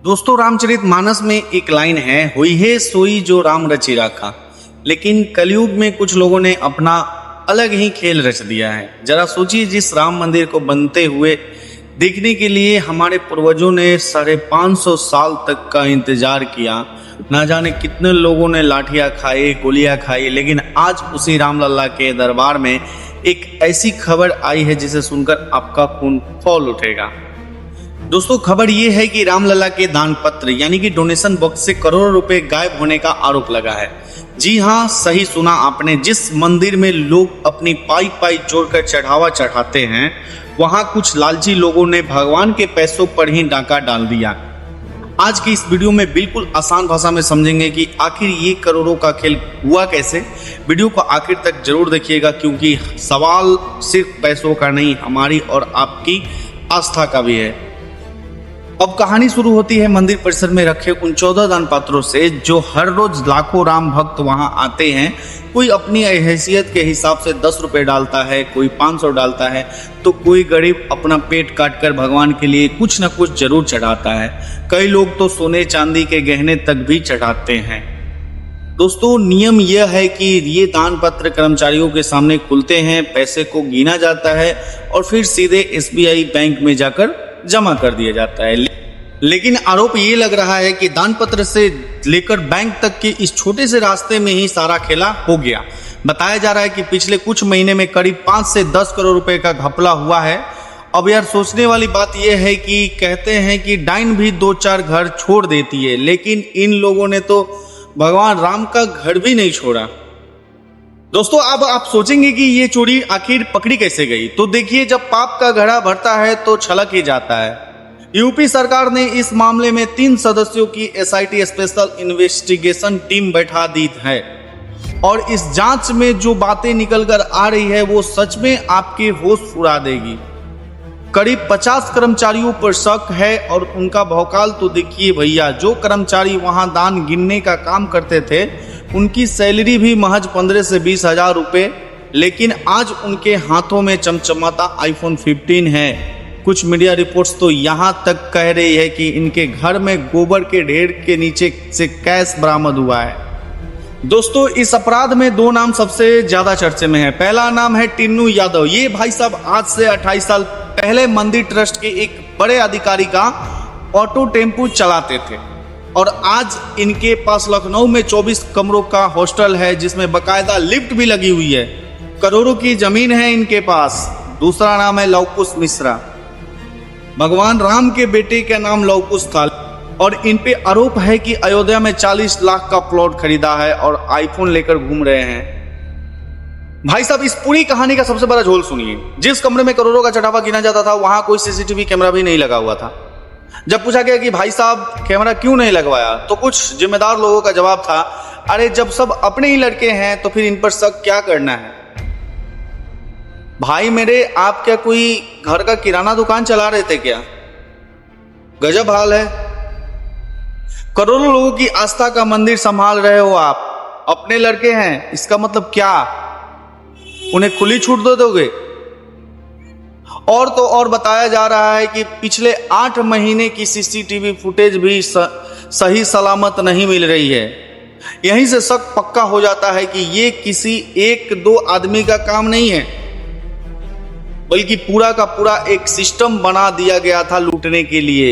दोस्तों रामचरितमानस में एक लाइन है, हुई है सोई जो राम रचि राखा। लेकिन कलयुग में कुछ लोगों ने अपना अलग ही खेल रच दिया है। जरा सोचिए, जिस राम मंदिर को बनते हुए देखने के लिए हमारे पूर्वजों ने 550 साल तक का इंतजार किया, ना जाने कितने लोगों ने लाठियां खाई, गोलियां खाई, लेकिन आज उसी रामलला के दरबार में एक ऐसी खबर आई है जिसे सुनकर आपका खून खौल उठेगा। दोस्तों, खबर ये है कि रामलला के दान पत्र यानी कि डोनेशन बॉक्स से करोड़ों रुपए गायब होने का आरोप लगा है। जी हाँ, सही सुना आपने। जिस मंदिर में लोग अपनी पाई पाई जोड़कर चढ़ावा चढ़ाते हैं, वहां कुछ लालची लोगों ने भगवान के पैसों पर ही डाका डाल दिया। आज की इस वीडियो में बिल्कुल आसान भाषा में समझेंगे कि आखिर ये करोड़ों का खेल हुआ कैसे। वीडियो को आखिर तक जरूर देखिएगा, क्योंकि सवाल सिर्फ पैसों का नहीं, हमारी और आपकी आस्था का भी है। अब कहानी शुरू होती है मंदिर परिसर में रखे उन 14 दान पात्रों से, जो हर रोज लाखों राम भक्त वहां आते हैं। कोई अपनी हैसियत के हिसाब से 10 रुपए डालता है, कोई 500 डालता है, तो कोई गरीब अपना पेट काट कर भगवान के लिए कुछ न कुछ जरूर चढ़ाता है। कई लोग तो सोने चांदी के गहने तक भी चढ़ाते हैं। दोस्तों, नियम यह है कि ये दान पत्र कर्मचारियों के सामने खुलते हैं, पैसे को गिना जाता है और फिर सीधे SBI बैंक में जाकर जमा कर दिया जाता है। लेकिन आरोप ये लग रहा है कि दान पत्र से लेकर बैंक तक के इस छोटे से रास्ते में ही सारा खेला हो गया। बताया जा रहा है कि पिछले कुछ महीने में करीब 5 से 10 करोड़ रुपए का घपला हुआ है। अब यार, सोचने वाली बात यह है कि कहते हैं कि डाइन भी 2-4 घर छोड़ देती है, लेकिन इन लोगों ने तो भगवान राम का घर भी नहीं छोड़ा। दोस्तों, अब आप सोचेंगे कि ये चोरी आखिर पकड़ी कैसे गई। तो देखिए, जब पाप का घड़ा भरता है तो छलक ही जाता है। यूपी सरकार ने इस मामले में 3 सदस्यों की SIT स्पेशल इन्वेस्टिगेशन टीम बैठा दी है और इस जांच में जो बातें निकल कर आ रही है वो सच में आपके होश उड़ा देगी। करीब 50 कर्मचारियों पर शक है और उनका भौकाल तो देखिए भैया। जो कर्मचारी वहां दान गिनने का काम करते थे, उनकी सैलरी भी महज 15 से 20 हजार रुपए, लेकिन आज उनके हाथों में चमचमाता iPhone 15 है। कुछ मीडिया रिपोर्ट्स तो यहां तक कह रही है कि इनके घर में गोबर के ढेर के नीचे से कैश बरामद हुआ है। दोस्तों, इस अपराध में 2 नाम सबसे ज्यादा चर्चे में है। पहला नाम है टिन्नू यादव। ये भाई साहब आज से 28 साल पहले मंदिर ट्रस्ट के एक बड़े अधिकारी का ऑटो टेम्पू चलाते थे और आज इनके पास लखनऊ में 24 कमरों का हॉस्टल है, जिसमें बकायदा लिफ्ट भी लगी हुई है। करोड़ों की जमीन है इनके पास। दूसरा नाम है लवकुश मिश्रा। भगवान राम के बेटे का नाम लवकुश था और इन पे आरोप है कि अयोध्या में 40 लाख का प्लॉट खरीदा है और आईफोन लेकर घूम रहे हैं। भाई साहब, इस पूरी कहानी का सबसे बड़ा झोल सुनिए। जिस कमरे में करोड़ों का चढ़ावा गिना जाता था, वहां कोई CCTV कैमरा भी नहीं लगा हुआ था। जब पूछा गया कि भाई साहब कैमरा क्यों नहीं लगवाया, तो कुछ जिम्मेदार लोगों का जवाब था, अरे जब सब अपने ही लड़के हैं तो फिर इन पर शक क्या करना है। भाई मेरे, आप क्या कोई घर का किराना दुकान चला रहे थे क्या? गजब हाल है। करोड़ों लोगों की आस्था का मंदिर संभाल रहे हो आप, अपने लड़के हैं, इसका मतलब क्या उन्हें खुली छूट दे दोगे? और तो और बताया जा रहा है कि पिछले 8 महीने की CCTV फुटेज भी सही सलामत नहीं मिल रही है। यहीं से शक पक्का हो जाता है कि ये किसी 1-2 आदमी का काम नहीं है, बल्कि पूरा का पूरा एक सिस्टम बना दिया गया था लूटने के लिए।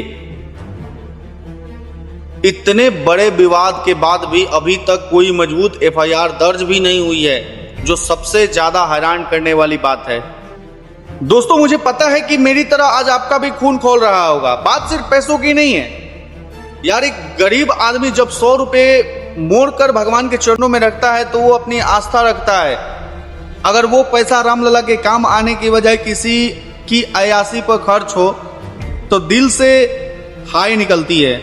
इतने बड़े विवाद के बाद भी अभी तक कोई मजबूत FIR दर्ज भी नहीं हुई है, जो सबसे ज्यादा हैरान करने वाली बात है। दोस्तों, मुझे पता है कि मेरी तरह आज आपका भी खून खौल रहा होगा। बात सिर्फ पैसों की नहीं है यार। एक गरीब आदमी जब 100 रुपए मोड़ कर भगवान के चरणों में रखता है तो वो अपनी आस्था रखता है। अगर वो पैसा रामलला के काम आने की बजाय किसी की अयासी पर खर्च हो तो दिल से हाय निकलती है।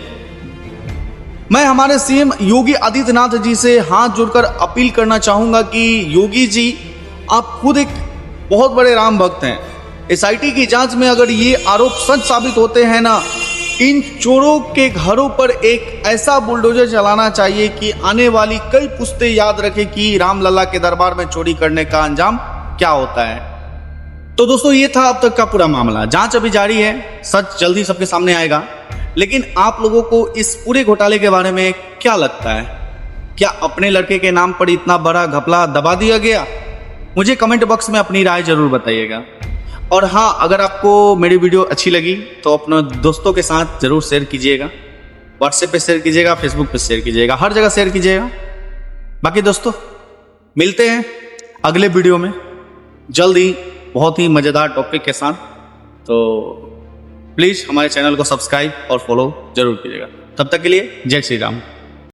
मैं हमारे CM योगी आदित्यनाथ जी से हाथ जोड़कर अपील करना चाहूंगा कि योगी जी, आप खुद एक बहुत बड़े राम भक्त हैं। SIT की जांच में अगर ये आरोप सच साबित होते हैं ना, इन चोरों के घरों पर एक ऐसा बुलडोजर चलाना चाहिए कि आने वाली कई पुश्तें याद रखें कि रामलला के दरबार में चोरी करने का अंजाम क्या होता है। तो दोस्तों, ये था अब तक का पूरा मामला। जांच अभी जारी है, सच जल्दी सबके सामने आएगा। लेकिन आप लोगों को इस पूरे घोटाले के बारे में क्या लगता है? क्या अपने लड़के के नाम पर इतना बड़ा घपला दबा दिया गया? मुझे कमेंट बॉक्स में अपनी राय जरूर बताइएगा। और हाँ, अगर आपको मेरी वीडियो अच्छी लगी तो अपने दोस्तों के साथ जरूर शेयर कीजिएगा। व्हाट्सएप पे शेयर कीजिएगा, फेसबुक पे शेयर कीजिएगा, हर जगह शेयर कीजिएगा। बाकी दोस्तों, मिलते हैं अगले वीडियो में जल्द ही बहुत ही मज़ेदार टॉपिक के साथ। तो प्लीज़ हमारे चैनल को सब्सक्राइब और फॉलो जरूर कीजिएगा। तब तक के लिए जय श्री राम।